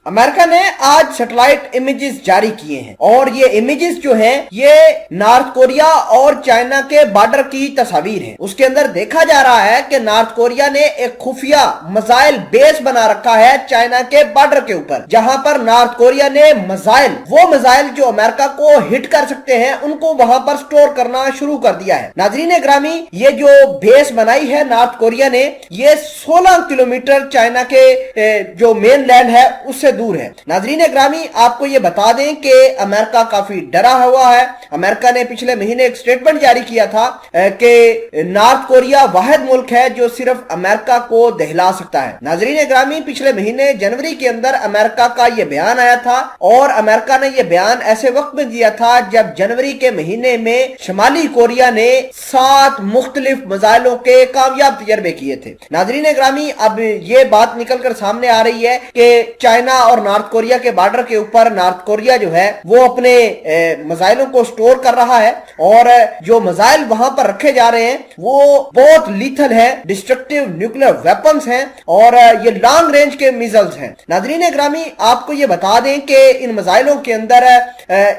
امریکہ نے آج satellite images جاری کیے ہیں اور یہ امیجز جو ہیں یہ نارتھ کوریا اور چائنا کے بارڈر کی تصاویر ہیں۔ اس کے اندر دیکھا جا رہا ہے کہ نارتھ کوریا نے ایک خفیہ میزائل بیس بنا رکھا ہے چائنا کے بارڈر کے اوپر، جہاں پر نارتھ کوریا نے وہ میزائل جو امریکہ کو ہٹ کر سکتے ہیں ان کو وہاں پر سٹور کرنا شروع کر دیا ہے۔ ناظرین گرامی، یہ جو بیس بنائی ہے نارتھ کوریا نے، یہ 16 کلومیٹر چائنا کے جو مین لینڈ ہے اس سے دور ہے۔ ناظرین گرامی، آپ کو یہ بتا دیں کہ امریکہ کافی ڈرا ہوا ہے۔ امریکہ نے پچھلے مہینے ایک سٹیٹمنٹ جاری کیا تھا کہ نارتھ کوریا واحد ملک ہے جو صرف امریکہ کو دہلا سکتا ہے۔ ناظرین گرامی، پچھلے مہینے جنوری کے اندر امریکہ کا یہ بیان آیا تھا اور امریکہ نے یہ بیان ایسے وقت میں دیا تھا جب جنوری کے مہینے میں شمالی کوریا نے 7 مختلف میزائلوں کے کامیاب تجربے کیے تھے۔ ناظرین گرامی، اب یہ بات نکل کر سامنے آ رہی ہے کہ چائنا اور نارتھ کوریا کے بارڈر کے اوپر نارتھ کوریا جو ہے وہ اپنے میزائلوں کو سٹور کر رہا ہے اور جو میزائل وہاں پر رکھے جا رہے ہیں وہ بہت لیتھل ہے، ڈسٹرکٹیو نیوکلیر ویپنز ہیں اور یہ لانگ رینج کے میزائلز ہیں۔ ناظرین گرامی، آپ کو یہ بتا دیں کہ ان میزائلوں کے اندر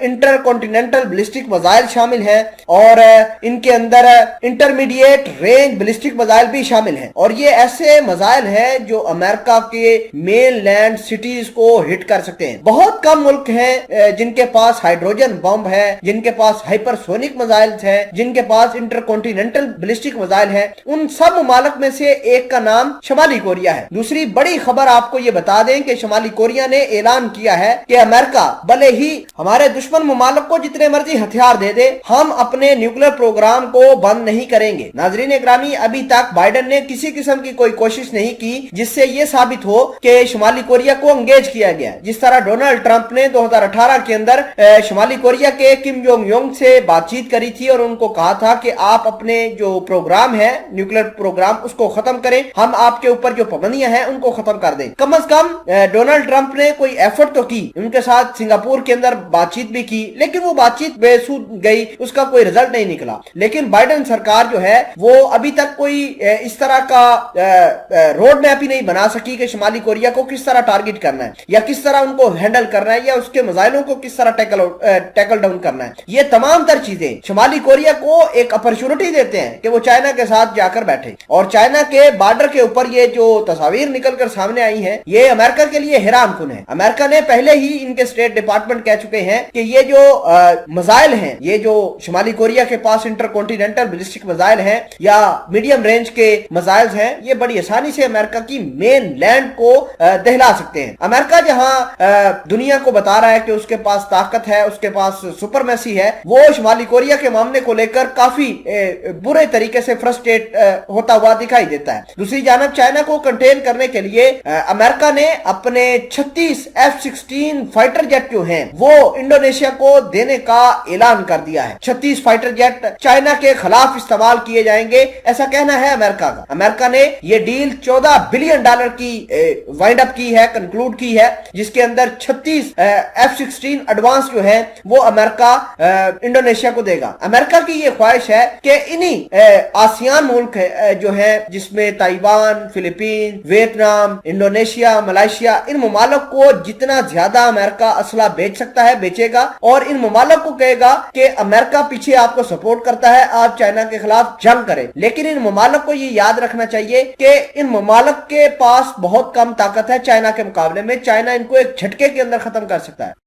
انٹر کانٹیننٹل بیلسٹک میزائل شامل ہیں اور ان کے اندر انٹرمیڈیٹ رینج بیلسٹک میزائل بھی شامل ہیں اور یہ ایسے میزائل ہیں جو امریکہ کے مین لینڈ سٹیز کو ہٹ کر سکتے ہیں۔ بہت کم ملک ہیں جن کے پاس ہائیڈروجن بم ہے، جن کے پاس ہائپر سونک میزائل ہیں، جن کے پاس انٹر کانٹیننٹل بیلسٹک میزائل ہیں۔ ان سب ممالک میں سے ایک کا نام شمالی کوریا ہے۔ دوسری بڑی خبر آپ کو یہ بتا دیں کہ شمالی کوریا نے اعلان کیا ہے کہ امریکہ بھلے ہی ہمارے دشمن ممالک کو جتنے مرضی ہتھیار دے دے، ہم اپنے نیوکلیر پروگرام کو بند نہیں کریں گے۔ ناظرین گرامی، ابھی تک بائیڈن نے کسی قسم کی کوئی کوشش نہیں کی جس سے یہ ثابت ہو کہ شمالی کوریا کو انگیج کیا گیا، جس طرح ڈونلڈ ٹرمپ نے 2018 کے اندر شمالی کوریا کے کم جونگ یونگ سے بات چیت کری تھی اور ان کو کہا تھا کہ آپ اپنے جو پروگرام ہے نیوکلیر پروگرام اس کو ختم کریں، ہم آپ کے اوپر جو پابندیاں ہیں ان کو ختم کر دیں۔ کم از کم ڈونلڈ ٹرمپ نے کوئی ایفرٹ تو کی، ان کے ساتھ سنگاپور کے اندر بات چیت بھی کی، لیکن وہ بات چیت بے سود گئی، اس کا کوئی رزلٹ نہیں نکلا۔ لیکن بائیڈن سرکار جو ہے وہ ابھی تک کوئی اس طرح کا روڈ میپ ہی نہیں بنا سکی کہ شمالی کوریا کو کس طرح ٹارگٹ کرنا ہے یا کس طرح ان کو ہینڈل کرنا ہے یا اس کے میزائلوں کو کس طرح ٹیکل ڈاؤن کرنا ہے۔ یہ تمام تر چیزیں شمالی کوریا کو ایک اپرچونٹی دیتے ہیں کہ وہ چائنا کے ساتھ جا کر بیٹھے اور چائنا کے بارڈر کے اوپر یہ جو تصاویر نکل کر سامنے آئی ہیں یہ امریکہ کے لیے حیران کن ہے۔ امریکہ نے پہلے ہی ان کے اسٹیٹ ڈپارٹمنٹ کہہ چکے ہیں کہ یہ جو میزائل ہیں، یہ جو شمالی کوریا کے پاس انٹر کانٹیننٹل بیلسٹک میزائل ہیں یا میڈیم رینج کے میزائل ہیں، یہ بڑی آسانی سے امریکہ کی مین لینڈ کو دہلا سکتے ہیں۔ امریکہ جہاں دنیا کو بتا رہا ہے کہ اس کے پاس طاقت ہے، اس کے پاس سپرمیسی ہے، وہ شمالی کوریا کے معاملے کو لے کر کافی برے طریقے سے فرسٹریٹ ہوتا ہوا دکھائی دیتا ہے۔ دوسری جانب چائنا کو کنٹین کرنے کے لیے امریکہ نے اپنے 36 F-16 فائٹر جیٹ جو ہیں وہ انڈونیشیا کو دینے کا اعلان کر دیا ہے۔ 36 فائٹر جیٹ چائنا کے خلاف استعمال کیے جائیں گے، ایسا کہنا ہے امریکہ کا۔ امریکہ نے یہ ڈیل $14 بلین کی وائنڈ اپ کی ہے، کنکلوڈ کی ہے، جس کے اندر 36 F-16 ایڈوانس جو ہے وہ امریکہ انڈونیشیا کو دے گا۔ امریکہ کی یہ خواہش ہے کہ انہی آسیان ملک جو ہیں جس میں Taiwan, Philippines, Vietnam, Indonesia, Malaysia, ان ممالک کو جتنا زیادہ امریکہ اسلحہ بیچ سکتا ہے بیچے گا اور ان ممالک کو کہے گا کہ امریکہ پیچھے آپ کو سپورٹ کرتا ہے، آپ چائنا کے خلاف جنگ کریں۔ لیکن ان ممالک کو یہ یاد رکھنا چاہیے کہ ان ممالک کے پاس بہت کم طاقت ہے چائنا کے مقابلے میں، چائنا ان کو ایک جھٹکے کے اندر ختم کر سکتا ہے۔